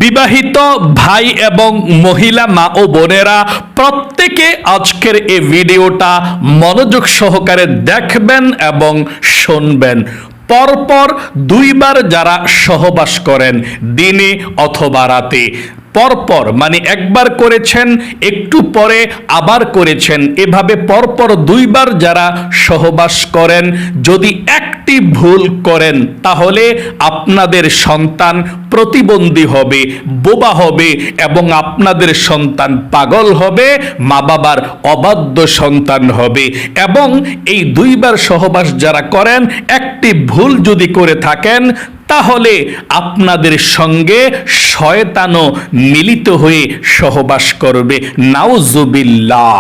বিবাহিত ভাই এবং মহিলা মা ও বোনেরা প্রত্যেকে আজকের এই ভিডিওটা মনোযোগ সহকারে দেখবেন এবং শুনবেন। পরপর দুইবার যারা সহবাস করেন দিনে অথবা রাতে, পরপর মানে একবার করেছেন একটু পরে আবার করেছেন, এভাবে পরপর দুইবার যারা সহবাস করেন, যদি একটি ভুল করেন তাহলে আপনাদের সন্তান প্রতিবন্ধী হবে, বোবা হবে এবং আপনাদের সন্তান পাগল হবে, মা বাবার অবাধ্য সন্তান হবে। এবং এই দুইবার সহবাস যারা করেন, একটি ভুল যদি করে থাকেন তাহলে আপনাদের সঙ্গে শয়তানও মিলিত হয়ে সহবাস করবে, নাউজুবিল্লাহ।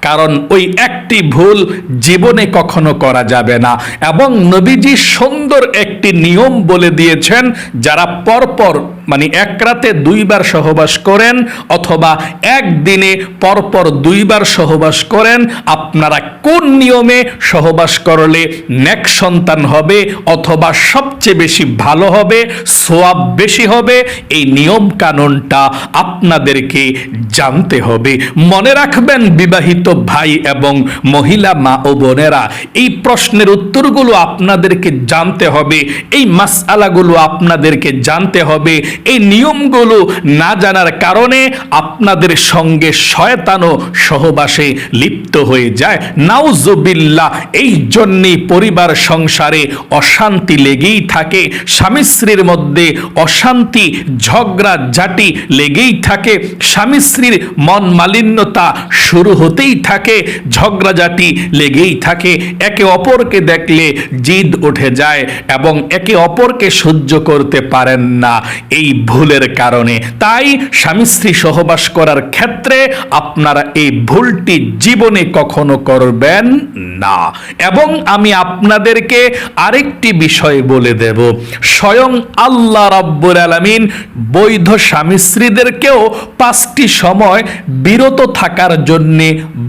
কারণ ওই একটি ভুল জীবনে কখনো করা যাবে না। এবং নবীজি সুন্দর একটি নিয়ম বলে দিয়েছেন, যারা পরপর মানে এক রাতে দুইবার সহবাস করেন অথবা একদিনে পরপর দুইবার সহবাস করেন, আপনারা কোন নিয়মে সহবাস করলে নেক সন্তান হবে অথবা সবচেয়ে বেশি ভালো হবে, সওয়াব বেশি হবে, এই নিয়ম কানুনটা আপনাদেরকে জানতে হবে। মনে রাখবেন বিবাহিত ভাই এবং মহিলা মা ও বোনেরা, এই প্রশ্নের উত্তরগুলো আপনাদেরকে জানতে হবে, এই মাসআলাগুলো আপনাদেরকে জানতে হবে। এই নিয়মগুলো না জানার কারণে আপনাদের সঙ্গে শয়তানও সহবাসে লিপ্ত হয়ে যায়, নাউজুবিল্লাহ। এই জন্যই পরিবার সংসারে অশান্তি লেগেই থাকে, স্বামী স্ত্রীর মধ্যে অশান্তি ঝগড়া ঝাঁটি লেগেই থাকে, স্বামী স্ত্রীর মন মালিন্যতা শুরু হতেই থাকে, ঝগড়াঝাটি লেগেই থাকে, একে অপরকে দেখলে জিদ উঠে যায় এবং একে অপরকে সহ্য করতে পারেন না এই ভুলের কারণে। তাই স্বামী স্ত্রী সহবাস করার ক্ষেত্রে আপনারা এই ভুলটি জীবনে কখনো করবেন না। এবং আমি আপনাদেরকে আরেকটি বিষয় বলে দেব, স্বয়ং আল্লাহ রাব্বুল আলামিন বৈধ স্বামী স্ত্রীদেরকেও 5টি সময় বিরত থাকার জন্য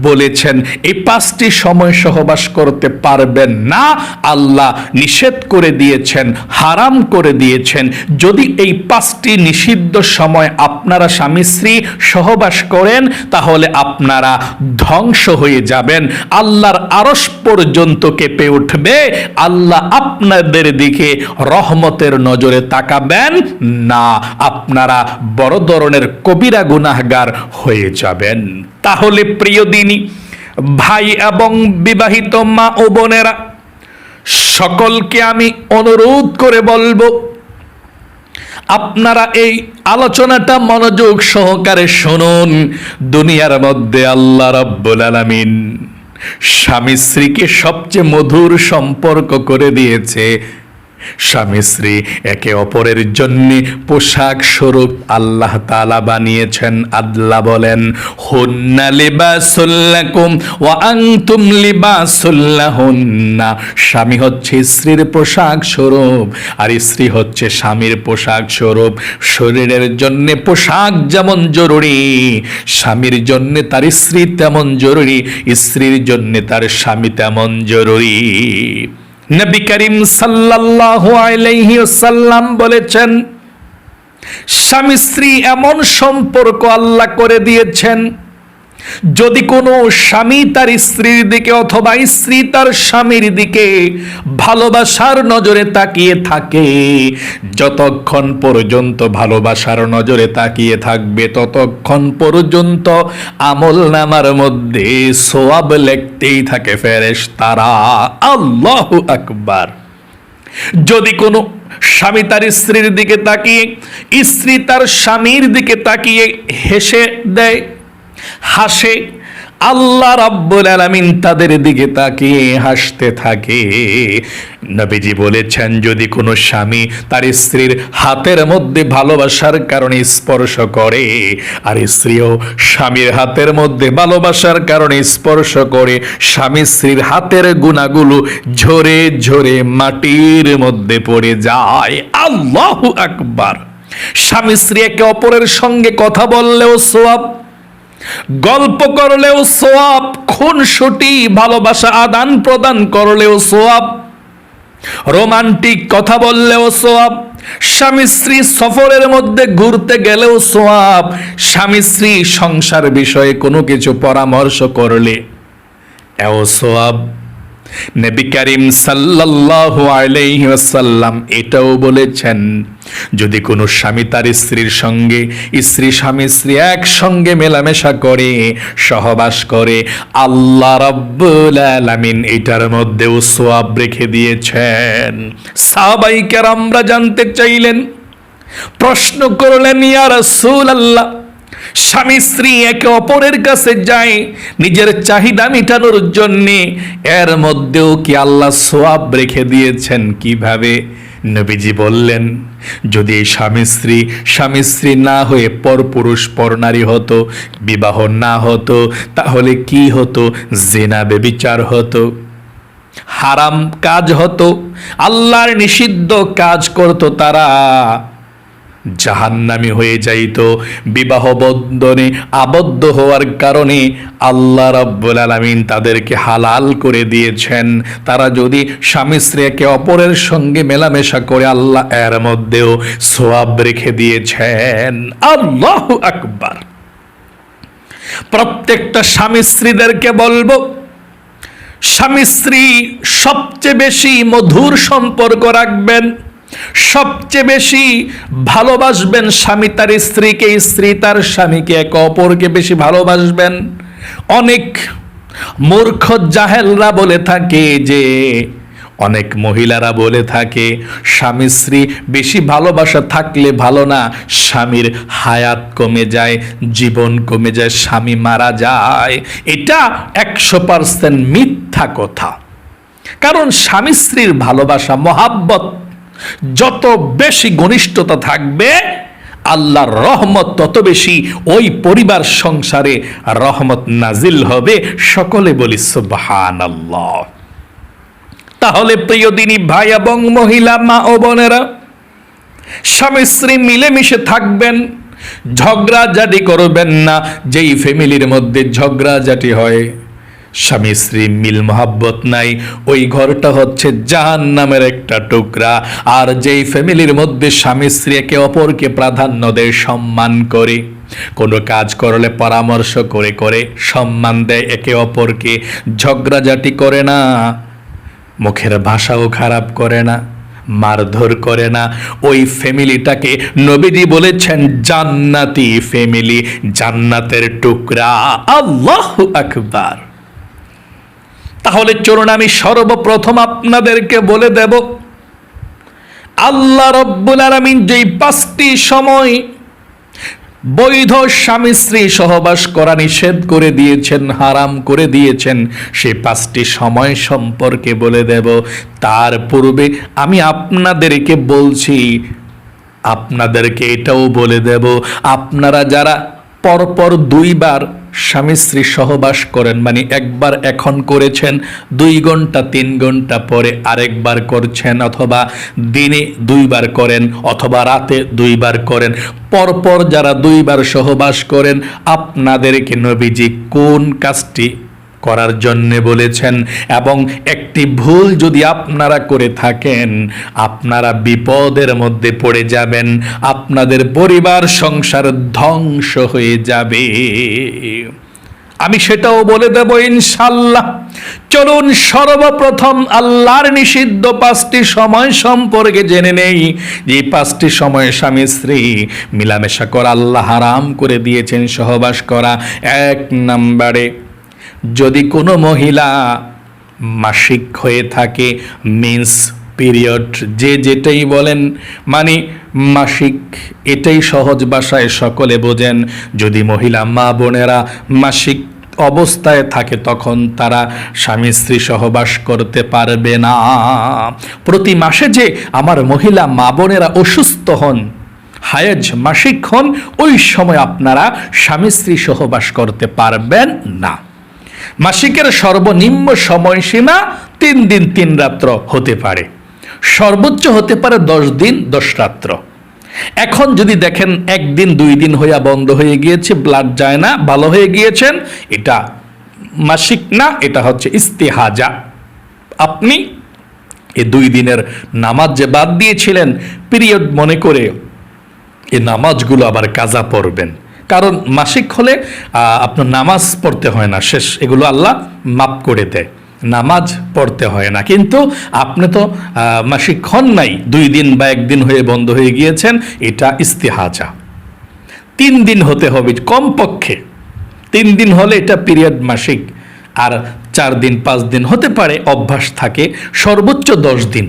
বলেছেন। এই 5টি সময় সহবাস করতে পারবেন না, আল্লাহ নিষেধ করে দিয়েছেন, হারাম করে দিয়েছেন। যদি এই 5টি নিষিদ্ধ সময় আপনারা স্বামী স্ত্রী সহবাস করেন তাহলে আপনারা ধ্বংস হয়ে যাবেন, আল্লাহর আরশ পর্যন্ত কেঁপে উঠবে, আল্লাহ আপনাদের দিকে রহমতের নজরে তাকাবেন না, আপনারা বড় ধরনের কবিরা গুনাহগার হয়ে যাবেন। তাহলে প্রিয় দিনী ভাই এবং বিবাহিত মা ও বোনেরা, সকলকে আমি অনুরোধ করে বলবো, আপনারা এই আলোচনাটা মনোযোগ সহকারে শুনুন। দুনিয়ার মধ্যে আল্লাহ রাব্বুল আলামিন স্বামী স্ত্রীকে সবচেয়ে মধুর সম্পর্ক করে দিয়েছে। স্বামী স্ত্রী একে অপরের জন্য পোশাক স্বরূপ আল্লাহ তাআলা বানিয়েছেন। আল্লাহ বলেন, হুন্না লিবাসুল লাকুম ওয়া আনতুম লিবাসুল লাহুন্না। স্বামী হচ্ছে স্ত্রীর পোশাক স্বরূপ আর স্ত্রী হচ্ছে স্বামীর পোশাক স্বরূপ। শরীরের জন্য পোশাক যেমন জরুরি, স্বামীর জন্য তার স্ত্রী তেমন জরুরি, স্ত্রীর জন্য তার স্বামী তেমন জরুরি। নবী করিম সাল্লাল্লাহু আলাইহি ওয়াসাল্লাম বলেছেন, স্বামী স্ত্রী এমন সম্পর্ক আল্লাহ করে দিয়েছেন, যদি কোনো স্বামী তার স্ত্রীর দিকে অথবা স্ত্রী তার স্বামীর দিকে ভালোবাসার নজরে তাকিয়ে থাকে, যতক্ষণ পর্যন্ত ভালোবাসার নজরে তাকিয়ে থাকবে ততক্ষণ পর্যন্ত আমলনামার মধ্যে সওয়াব লিখতেই থাকে ফেরেশতারা। আল্লাহু আকবার। যদি কোনো স্বামী তার স্ত্রীর দিকে তাকিয়ে, স্ত্রী তার স্বামীর দিকে তাকিয়ে হেসে দেয়, হাসে, আল্লাহ রাব্বুল আলামিন তাদের দিকে তাকিয়ে হাসতে থাকে। নবীজি বলেছেন, যদি কোনো স্বামী তার স্ত্রীর হাতের মধ্যে ভালোবাসার কারণে স্পর্শ করে আর স্ত্রীও স্বামীর হাতের মধ্যে ভালোবাসার কারণে স্পর্শ করে, স্বামী স্ত্রীর হাতের গুনাহগুলো ঝরে ঝরে মাটির মধ্যে পড়ে যায়। আল্লাহু আকবার। স্বামী স্ত্রী একে অপরের সঙ্গে কথা বললেও সওয়াব, গল্প করলেও সওয়াব, খুনসুটি ভালোবাসা আদান প্রদান করলেও সওয়াব, রোমান্টিক কথা বললেও সোয়াব, স্বামী স্ত্রী সফরের মধ্যে ঘুরতে গেলেও সোয়াব, স্বামী স্ত্রী সংসার বিষয়ে কোনো কিছু পরামর্শ করলে এও সোয়াব। নবী করিম সাল্লাল্লাহু আলাইহি ওয়াসাল্লাম এটাও বলেছেন, যদি কোনো স্বামী তার স্ত্রীর সঙ্গে, স্ত্রী স্বামী স্ত্রী একসঙ্গে মেলামেশা করে, সহবাস করে, আল্লাহ রাব্বুল আলামিন এটার মধ্যেও সওয়াব রেখে দিয়েছেন। সাহাবায়ে কেরামরা জানতে চাইলেন, প্রশ্ন করলেন, ইয়া রাসূলুল্লাহ, স্বামী স্ত্রী একে অপরের কাছে যায় নিজের চাহিদা মেটানোর জন্যে, এর মধ্যেও কি আল্লাহ সওয়াব রেখে দিয়েছেন? কিভাবে? নবীজি বললেন, যদি এই স্বামী স্ত্রী না হয়ে পরপুরুষ পরনারী হতো, বিবাহ না হতো, তাহলে কি হতো? জিনা ব্যভিচার হতো, হারাম কাজ হতো, আল্লাহর নিষিদ্ধ কাজ করতো, তারা জাহান্নামী হয়ে যাইত। বিবাহ বন্ধনে আবদ্ধ হওয়ার কারণে আল্লাহ রাব্বুল আলামিন তাদেরকে হালাল করে দিয়েছেন। তারা যদি স্বামী স্ত্রী একে অপরের সঙ্গে মেলামেশা করে, আল্লাহ এর মধ্যেও সওয়াব রেখে দিয়েছেন। আল্লাহু আকবার। প্রত্যেকটা স্বামী স্ত্রীদেরকে বলবো, স্বামী স্ত্রী সবচেয়ে বেশি মধুর সম্পর্ক রাখবেন, সবচেয়ে বেশি ভালোবাসবেন স্বামী তার স্ত্রীকে, স্ত্রী তার স্বামীকে, একে অপরকে বেশি ভালোবাসবেন। অনেক মূর্খ জাহেলরা বলে থাকে, যে অনেক মহিলারা বলে থাকে, স্বামী স্ত্রী বেশি ভালোবাসা থাকলে ভালো না, স্বামীর হায়াত কমে যায়, জীবন কমে যায়, স্বামী মারা যায়। এটা 100% মিথ্যা কথা। কারণ স্বামী স্ত্রীর ভালোবাসা, মহাব্বত যত বেশি ঘনিষ্ঠতা থাকবে, আল্লাহর রহমত তত বেশি ওই পরিবার সংসারে রহমত নাজিল হবে। সকলে বলি সুবহানাল্লাহ। তাহলে প্রিয় দিনী ভাই এবং মহিলা, মা ও বোনেরা, স্বামী স্ত্রী মিলেমিশে থাকবেন, ঝগড়াঝাটি করবেন না। যেই ফ্যামিলির মধ্যে ঝগড়াঝাটি হয়, স্বামী স্ত্রী মিল মহাব্বত নাই, ওই ঘরটা হচ্ছে জাহান্নামের একটা টুকরা। আর যেই ফ্যামিলির মধ্যে স্বামী স্ত্রী একে অপরকে প্রাধান্য দেয়, সম্মান করে, কোনো কাজ করলে পরামর্শ করে করে সম্মান দেয় একে অপরকে, ঝগড়াঝাটি করে না, মুখের ভাষাও খারাপ করে না, মারধর করে না, ওই ফ্যামিলিটাকে নবীজি বলেছেন জান্নাতি ফ্যামিলি, জান্নাতের টুকরা। আল্লাহু আকবার। তাহলে চলুন আমি সর্বপ্রথম আপনাদেরকে বলে দেব, আল্লাহ রাব্বুল আলামিন যেই 5টি সময় বৈধ স্বামী স্ত্রী সহবাস করা নিষেধ করে দিয়েছেন, হারাম করে দিয়েছেন, সেই 5টি সময় সম্পর্কে বলে দেব। তার পূর্বে আমি আপনাদেরকে বলছি, আপনাদেরকে এটাও বলে দেব, আপনারা যারা পরপর 2বার স্বামী স্ত্রী সহবাস করেন, মানে একবার এখন করেছেন, 2 ঘন্টা 3 ঘন্টা পরে আরেকবার করছেন, অথবা দিনে 2বার করেন, অথবা রাতে 2বার করেন, পরপর যারা 2বার সহবাস করেন, আপনাদেরকে নবীজি কোন কাজটি করার জন্য বলেছেন, এবং একটি ভুল যদি আপনারা করে থাকেন, আপনারা বিপদের মধ্যে পড়ে যাবেন, আপনাদের পরিবার সংসার ধ্বংস হয়ে যাবে। আমি সেটাও বলে দেব ইনশাআল্লাহ। চলুন সর্বপ্রথম আল্লাহর নিষিদ্ধ 5টি সময় সম্পর্কে জেনে নেই। যে 5টি সময়ে স্বামী স্ত্রী মিলামেশা করা আল্লাহ হারাম করে দিয়েছেন, সহবাস করা। 1 নম্বরে, যদি কোনো মহিলা মাসিক হয়ে থাকে, মিন্স পিরিয়ড, যে যেটাই বলেন, মানে মাসিক, এটাই সহজ ভাষায় সকলে বোঝেন। যদি মহিলা মা বোনেরা মাসিক অবস্থায় থাকে, তখন তারা স্বামী স্ত্রী সহবাস করতে পারবে না। প্রতি মাসে যে আমার মহিলা মা বোনেরা অসুস্থ হন, হায়েজ মাসিক হন, ওই সময় আপনারা স্বামী স্ত্রী সহবাস করতে পারবেন না। মাসিকের সর্বনিম্ন সময়সীমা 3 দিন 3 রাত্র হতে পারে, সর্বোচ্চ হতে পারে 10 দিন 10 রাত্র। এখন যদি দেখেন 1 দিন 2 দিন হইয়া বন্ধ হয়ে গিয়েছে, ব্লাড যায় না, ভালো হয়ে গিয়েছেন, এটা মাসিক না, এটা হচ্ছে ইস্তেহাজা। আপনি এই 2 দিনের নামাজ যে বাদ দিয়েছিলেন পিরিয়ড মনে করে এই নামাজগুলো আবার কাজা পড়বেন। কারণ মাসিক হলে আপনার নামাজ পড়তে হয় না, শেষ, এগুলো আল্লাহ মাফ করে দেয়, নামাজ পড়তে হয় না। কিন্তু আপনি তো মাসিক হন নাই, 2 দিন বা 1 দিন হয়ে বন্ধ হয়ে গিয়েছেন, এটা ইস্তিহাজা। 3 দিন হতে হবে কমপক্ষে, 3 দিন হলে এটা পিরিয়ড মাসিক, আর 4 দিন 5 দিন হতে পারে, অভ্যাস থাকে, সর্বোচ্চ 10 দিন,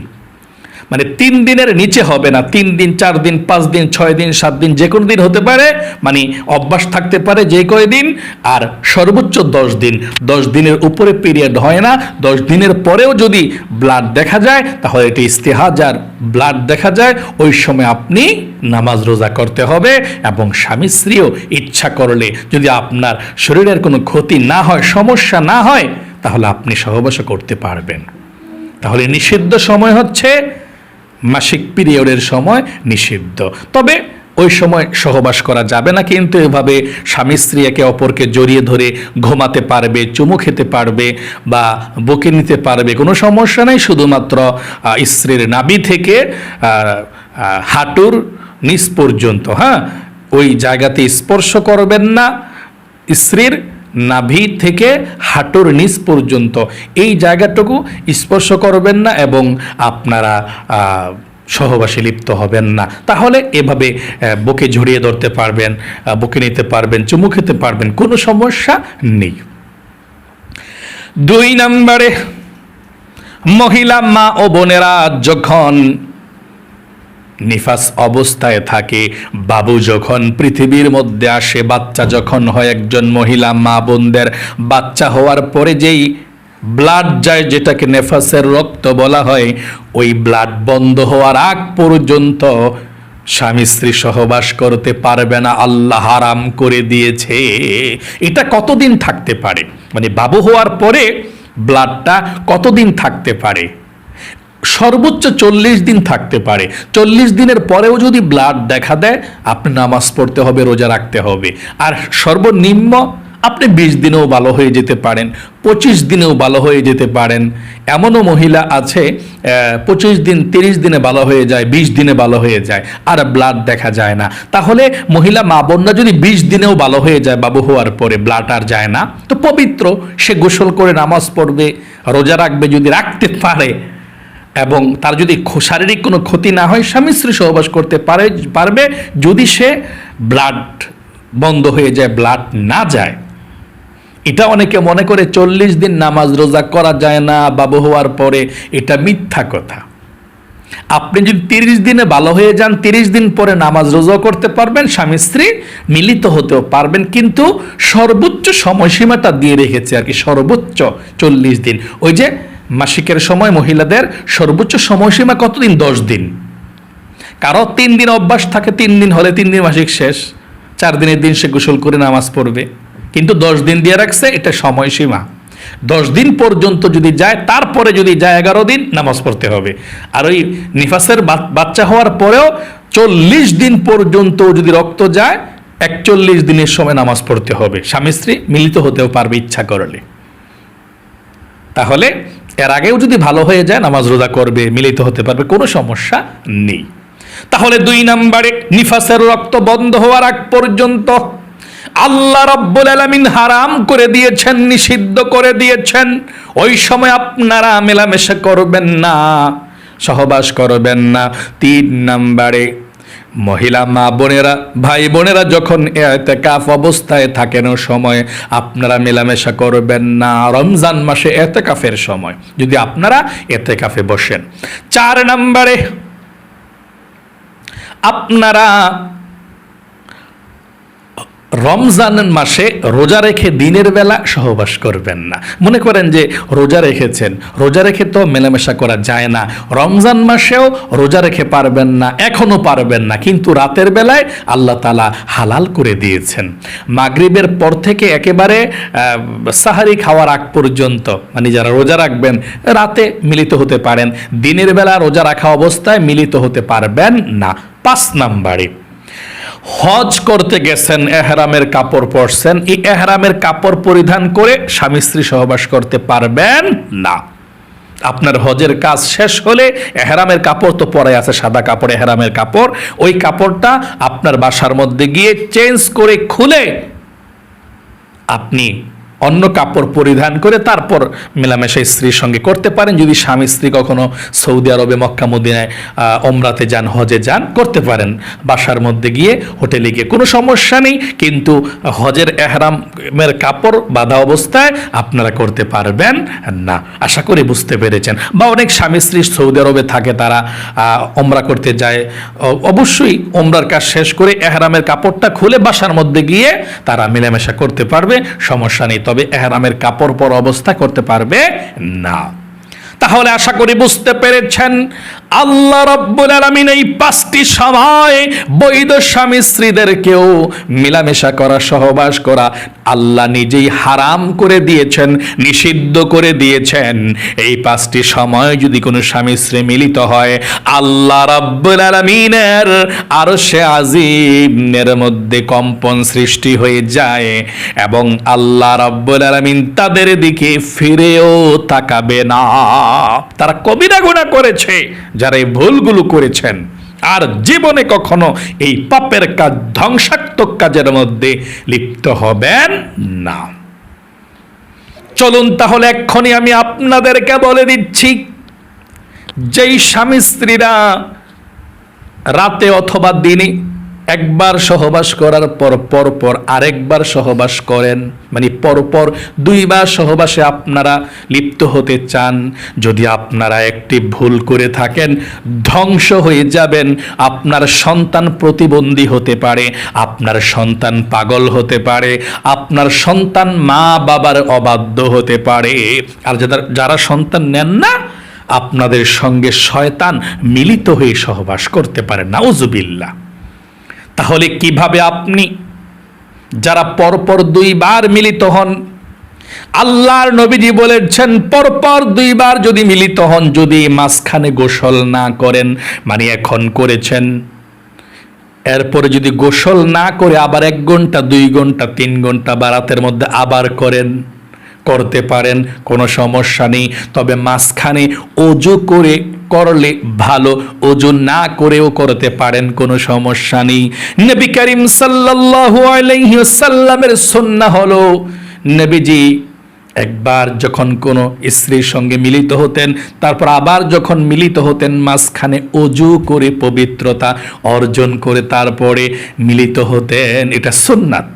মানে 3 দিনের নিচে হবে না। 3 দিন 4 দিন 5 দিন 6 দিন 7 দিন যে কোনো দিন হতে পারে, মানে অভ্যাস থাকতে পারে যে কয় দিন, আর সর্বোচ্চ 10 দিন। 10 দিনের উপরে পিরিয়ড হয় না। 10 দিনের পরেও যদি ব্লাড দেখা যায় তাহলে এটি ইস্তিহাজার ব্লাড দেখা যায়, ওই সময় আপনি নামাজ রোজা করতে হবে। এবং স্বামী স্ত্রীও ইচ্ছা করলে যদি আপনার শরীরের কোনো ক্ষতি না হয়, সমস্যা না হয়, তাহলে আপনি সহবাস করতে পারবেন। তাহলে নিষিদ্ধ সময় হচ্ছে মাসিক পিরিয়ডের সময় নিষিদ্ধ। তবে ওই সময় সহবাস করা যাবে না, কিন্তু এভাবে স্বামী স্ত্রী একে অপরকে জড়িয়ে ধরে ঘুমাতে পারবে, চুমু খেতে পারবে বা বুকে নিতে পারবে, কোনো সমস্যা নেই। শুধুমাত্র স্ত্রীর নাভি থেকে হাঁটুর নিচ পর্যন্ত, হ্যাঁ, ওই জায়গাতে স্পর্শ করবেন না, স্ত্রীর নাভি থেকে হাঁটুর নিচ পর্যন্ত এই জায়গাটুকু স্পর্শ করবেন না, এবং আপনারা সহবাসে লিপ্ত হবেন না। তাহলে এভাবে বুকে জড়িয়ে ধরতে পারবেন, বুকে নিতে পারবেন, চুমু খেতে পারবেন, কোনো সমস্যা নেই। 2 নম্বরে, মহিলা মা ও বোনেরা যখন নিফাস অবস্থায় থাকে, বাবু যখন পৃথিবীর মধ্যে আসে, বাচ্চা যখন হয়, একজন মহিলা মা বোনদের বাচ্চা হওয়ার পরে যেই ব্লাড যায়, যেটাকে নেফাসের রক্ত বলা হয়, ওই ব্লাড বন্ধ হওয়ার আগ পর্যন্ত স্বামী স্ত্রী সহবাস করতে পারবে না, আল্লাহ হারাম করে দিয়েছে। এটা কতদিন থাকতে পারে, মানে বাবু হওয়ার পরে ব্লাডটা কতদিন থাকতে পারে? সর্বোচ্চ 40 দিন থাকতে পারে। 40 দিনের পরেও যদি ব্লাড দেখা দেয়, আপনি নামাজ পড়তে হবে, রোজা রাখতে হবে। আর সর্বনিম্ন আপনি 20 দিনেও ভালো হয়ে যেতে পারেন, 25 দিনেও ভালো হয়ে যেতে পারেন। এমনও মহিলা আছে 25 দিন 30 দিনে ভালো হয়ে যায়, 20 দিনে ভালো হয়ে যায়, আর ব্লাড দেখা যায় না। তাহলে মহিলা মা বোনরা যদি 20 দিনেও ভালো হয়ে যায়, বাবু হওয়ার পরে ব্লাড আর যায় না, তো পবিত্র, সে গোসল করে নামাজ পড়বে, রোজা রাখবে, যদি রাখতে পারে, এবং তার যদি শারীরিক কোনো ক্ষতি না হয়, স্বামী স্ত্রী সহবাস করতে পারবে। যদি সে ব্লাড বন্ধ হয়ে যায়, ব্লাড না যায়, এটা অনেকে মনে করে 40 দিন নামাজ রোজা করা যায় না বাবু হওয়ার পরে, এটা মিথ্যা কথা। আপনি যদি 30 দিনে ভালো হয়ে যান, 30 দিন পরে নামাজ রোজা করতে পারবেন, স্বামী স্ত্রী মিলিত হতেও পারবেন, কিন্তু সর্বোচ্চ সময়সীমাটা দিয়ে রেখেছে আর কি, সর্বোচ্চ 40 দিন। ওই যে মাসিকের সময় মহিলাদের সর্বোচ্চ সময়সীমা কতদিন? 10 দিন। কারো 3 দিন অভ্যাস থাকে, 3 দিন হলে 3 দিন মাসিক শেষ, 4 দিনের দিন সে গোসল করে নামাজ পড়বে, কিন্তু 10 দিন দিয়ে রাখছে, এটা সময়সীমা। 10 দিন পর্যন্ত যদি যায়, তারপরে যদি যায় 11 দিন নামাজ পড়তে হবে। আর ওই নিফাসের বাচ্চা হওয়ার পরেও 40 দিন পর্যন্ত যদি রক্ত যায়, 41 দিনের সময় নামাজ পড়তে হবে। স্বামী স্ত্রী মিলিত হতেও পারবে ইচ্ছা করলে। তাহলে এর আগেও যদি ভালো হয়ে যায়, নামাজ রোজা করবে, মিলিত হতে পারবে, কোনো সমস্যা নেই। তাহলে 2 নম্বরে, নিফাসের রক্ত বন্ধ হওয়ার আগ পর্যন্ত আল্লাহ রাব্বুল আলামিন হারাম করে দিয়েছেন, নিষিদ্ধ করে দিয়েছেন। ওই সময় আপনারা মেলামেশা করবেন না, সহবাস করবেন না। 3 নম্বরে, মহিলা মা বোনেরা, ভাই বোনেরা যখন ইতিকাফ অবস্থায় থাকেন, ওই সময় আপনারা মেলামেশা করবেন না। রমজান মাসে ইতিকাফের সময় যদি আপনারা ইতিকাফে বসেন। 4 নম্বরে, আপনারা রমজান মাসে রোজা রেখে দিনের বেলা সহবাস করবেন না। মনে করেন যে রোজা রেখেছেন, রোজা রেখে তো মেলামেশা করা যায় না, রমজান মাসেও রোজা রেখে পারবেন না, এখনো পারবেন না, কিন্তু রাতের বেলায় আল্লাহ তাআলা হালাল করে দিয়েছেন। মাগরিবের পর থেকে একেবারে সাহারি খাওয়ার আগ পর্যন্ত, মানে যারা রোজা রাখবেন, রাতে মিলিত হতে পারেন, দিনের বেলা রোজা রাখা অবস্থায় মিলিত হতে পারবেন না। 5 নম্বরে, হজ করতে গেছেন, এহরামের কাপড় পরছেন, এই এহরামের কাপড় পরিধান করে স্বামী স্ত্রী সহবাস করতে পারবেন না। আপনার হজের কাজ শেষ হলে এহরামের কাপড় তো পরে আছে, সাদা কাপড় এহরামের কাপড়, ওই কাপড়টা আপনার বাসার মধ্যে গিয়ে চেঞ্জ করে খুলে আপনি অন্য কাপড় পরিধান করে তারপর মেলামেশা স্ত্রীর সঙ্গে করতে পারেন। যদি স্বামী স্ত্রী কখনো সৌদি আরবে মক্কা মদিনায় ওমরাতে যান, হজে যান, করতে পারেন বাসার মধ্যে গিয়ে, হোটেলে গিয়ে, কোনো সমস্যা নেই। কিন্তু হজের এহরামের কাপড় বাঁধা অবস্থায় আপনারা করতে পারবেন না। আশা করি বুঝতে পেরেছেন। বা অনেক স্বামী স্ত্রী সৌদি আরবে থাকে, তারা ওমরা করতে যায়, অবশ্যই ওমরার কাজ শেষ করে এহরামের কাপড়টা খুলে বাসার মধ্যে গিয়ে তারা মেলামেশা করতে পারবে, সমস্যা নেই। তবে এহরামের কাপড় পরা অবস্থা করতে পারবে না। তাহলে আশা করি বুঝতে পেরেছেন, আল্লাহ রাব্বুল আলামিন এই 5টি সময় বৈধ স্বামী স্ত্রীদেরকেও মিলামেশা করা, সহবাস করা আল্লাহ নিজেই হারাম করে দিয়েছেন, নিষিদ্ধ করে দিয়েছেন। এই 5টি সময় যদি কোনো স্বামী স্ত্রী মিলিত হয়, আল্লাহ রাব্বুল আলামিনের আরশে আজিমের মধ্যে কম্পন সৃষ্টি হয়ে যায় এবং আল্লাহ রাব্বুল আলামিন তাদের দিকে ফিরেও তাকাবে না। তারা কবিরা গুনাহ করেছে, যারা এই ভুলগুলো করেছেন, আর জীবনে কখনো এই পাপের কাজ, ধ্বংসাত্মক কাজের মধ্যে লিপ্ত হবেন না। চলুন তাহলে এক্ষুনি আমি আপনাদেরকে বলে দিচ্ছি, যেই স্বামী স্ত্রীরা রাতে অথবা দিনে একবার সহবাস করার পর পর আরেকবার সহবাস করেন, মানে পরপর 2বার সহবাসে আপনারা লিপ্ত হতে চান, যদি আপনারা একটি ভুল করে থাকেন, ধ্বংস হয়ে যাবেন। আপনার সন্তান প্রতিবন্ধী হতে পারে, আপনার সন্তান পাগল হতে পারে, আপনার সন্তান মা বাবার অবাধ্য হতে পারে। আর যারা সন্তান নেন না, আপনাদের সঙ্গে শয়তান মিলিত হয়ে সহবাস করতে পারে, নাউজুবিল্লাহ। তাহলে কিভাবে আপনি, যারা পরপর 2বার মিলিত হন, আল্লাহর নবীজি বলেছেন পরপর 2বার যদি মিলিত হন, যদি মাঝখানে গোসল না করেন, মানে এখন করেছেন, এরপরে যদি গোসল না করে আবার 1 ঘন্টা, 2 ঘন্টা, 3 ঘন্টা বা রাতের মধ্যে আবার করতে পারেন, কোনো সমস্যা নেই। তবে মাঝখানে ওযু করে করলে ভালো, ওযু না করেও করতে পারেন, কোনো সমস্যা নেই। নবী করিম সাল্লাল্লাহু আলাইহি ওয়াসাল্লামের সুন্নাহ হলো, নবীজি একবার যখন কোনো স্ত্রীর সঙ্গে মিলিত হতেন, তারপর আবার যখন মিলিত হতেন, মাঝখানে ওযু করে পবিত্রতা অর্জন করে তারপরে মিলিত হতেন। এটা সুন্নাত,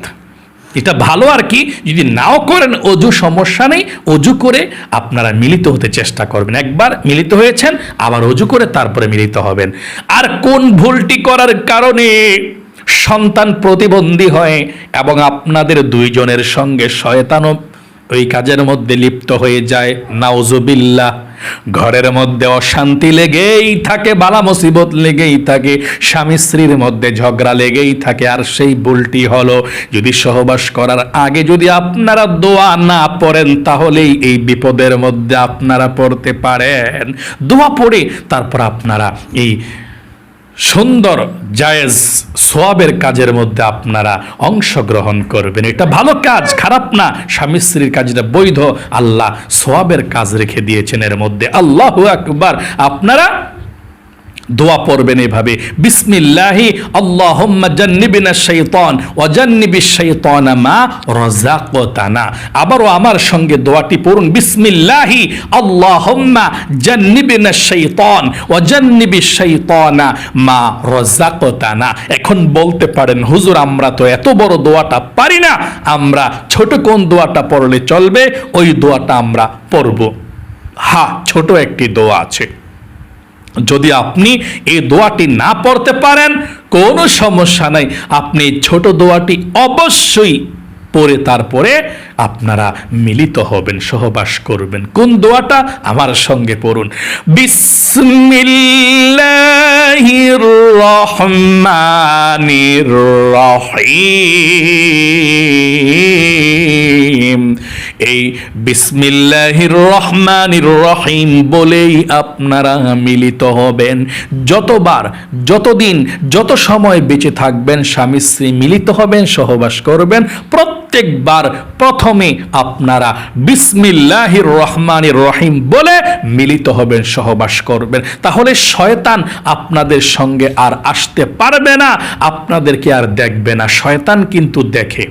এটা ভালো। আর কি, যদি নাও করেন ওযু, সমস্যা নেই, ওযু করে আপনারা মিলিত হতে চেষ্টা করবেন। একবার মিলিত হয়েছেন, আবার ওযু করে তারপরে মিলিত হবেন। আর কোন ভুলটি করার কারণে সন্তান প্রতিবন্ধী হয় এবং আপনাদের 2 জনের সঙ্গে শয়তানও ওই কাজের মধ্যে লিপ্ত হয়ে যায়, নাউজুবিল্লাহ। ঘরের মধ্যে অশান্তি লেগেই থাকে, বালা মুসিবত লেগেই থাকে, স্বামী স্ত্রীর মধ্যে ঝগড়া লেগেই থাকে। আর সেই ভুলটি হলো, যদি সহবাস করার আগে যদি আপনারা দোয়া না পড়েন, তাহলেই এই বিপদের মধ্যে আপনারা পড়তে পারেন। দোয়া পড়ে তারপর আপনারা এই সুন্দর জায়েজ সোয়াবের কাজের মধ্যে আপনারা অংশগ্রহণ করবেন। এটা ভালো কাজ, খারাপ না। স্বামী স্ত্রীর কাজটা বৈধ, আল্লাহ সোয়াবের কাজ রেখে দিয়েছেন এর মধ্যে। আল্লাহু আকবার। আপনারা দোয়া পড়বেন এভাবে, বিসমিল্লাহি আল্লাহুম্মা জান্নিবিনা শাইতান ওয়া জান্নিবিশ শাইতানা মা রাযাকতানা। আবারও আমার সঙ্গে দোয়াটি পড়ুন, বিসমিল্লাহি আল্লাহুম্মা জান্নিবিনা শাইতান ওয়া জান্নিবিশ শাইতানা মা রাযাকতানা। এখন বলতে পারেন, হুজুর আমরা তো এত বড় দোয়াটা পারি না, আমরা ছোট কোন দোয়াটা পড়লে চলবে? ওই দোয়াটা আমরা পড়ব। হ্যাঁ, ছোট একটি দোয়া আছে। যদি আপনি এই দোয়াটি না পড়তে পারেন, কোনো সমস্যা নাই, আপনি ছোট দোয়াটি অবশ্যই পড়ে তারপরে আপনারা মিলিত হবেন, সহবাস করবেন। কোন দোয়াটা? আমার সঙ্গে পড়ুন, বিসমিল্লাহির রহমানির রহিম। এই বিসমিল্লাহির রহমানির রহিম বলেই আপনারা মিলিত হবেন। যতবার, যতদিন, যত সময় বেঁচে থাকবেন স্বামী স্ত্রী মিলিত হবেন, সহবাস করবেন, প্রত্যেকবার প্রথমে আপনারা বিসমিল্লাহির রহমানির রহিম বলে মিলিত হবেন, সহবাস করবেন। তাহলে শয়তান আপনাদের সঙ্গে আর আসতে পারবে না, আপনাদেরকে আর দেখবে না। শয়তান কিন্তু দেখে।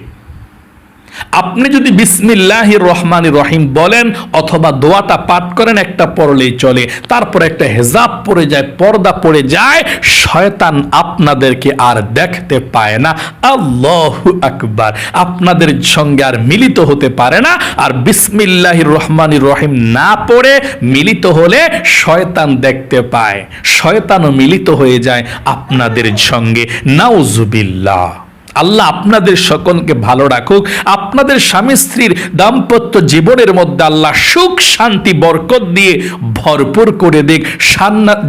আপনি যদি বিসমিল্লাহির রহমানির রহিম বলেন অথবা দোয়াটা পাঠ করেন, একটা পড়লেই চলে, তারপর একটা হেজাব পড়ে যায়, পর্দা পড়ে যায়, শয়তান আপনাদেরকে আর দেখতে পায় না। আল্লাহু আকবার। আপনাদের সঙ্গে আর মিলিত হতে পারে না। আর বিসমিল্লাহির রহমানির রহিম না পড়ে মিলিত হলে শয়তান দেখতে পায়, শয়তানও মিলিত হয়ে যায় আপনাদের সঙ্গে। নাউজুবিল্লাহ। আল্লাহ আপনাদের সকলকে ভালো রাখুক। আপনাদের স্বামী স্ত্রীর দাম্পত্য জীবনের মধ্যে আল্লাহ সুখ শান্তি বরকত দিয়ে ভরপুর করে দিক,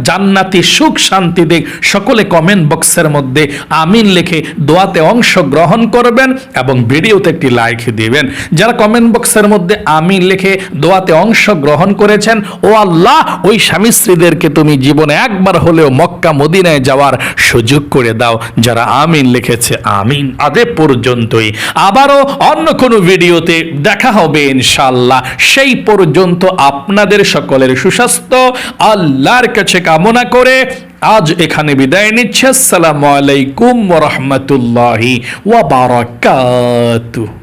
জান্নাতি সুখ শান্তি দিক। সকলে কমেন্ট বক্সের মধ্যে আমিন লিখে দোয়াতে অংশ গ্রহণ করবেন এবং ভিডিওতে একটি লাইক দিবেন। যারা কমেন্ট বক্সের মধ্যে আমিন লিখে দোয়াতে অংশ গ্রহণ করেছেন, ও আল্লাহ ওই স্বামী স্ত্রীদেরকে তুমি জীবনে একবার হলেও মক্কা মদিনায় যাওয়ার সুযোগ করে দাও। যারা আমিন লিখেছে আমিন। আদে পর্যন্তই। আবারও অন্য কোনো ভিডিওতে দেখা হবে ইনশাআল্লাহ। সেই পর্যন্ত আপনাদের সকলের সুস্বাস্থ্য আল্লাহর কাছে কামনা করে আজ এখানে বিদায় নিচ্ছে। আসসালামু আলাইকুম ওয়া রাহমাতুল্লাহি ওয়া বারাকাতুহু।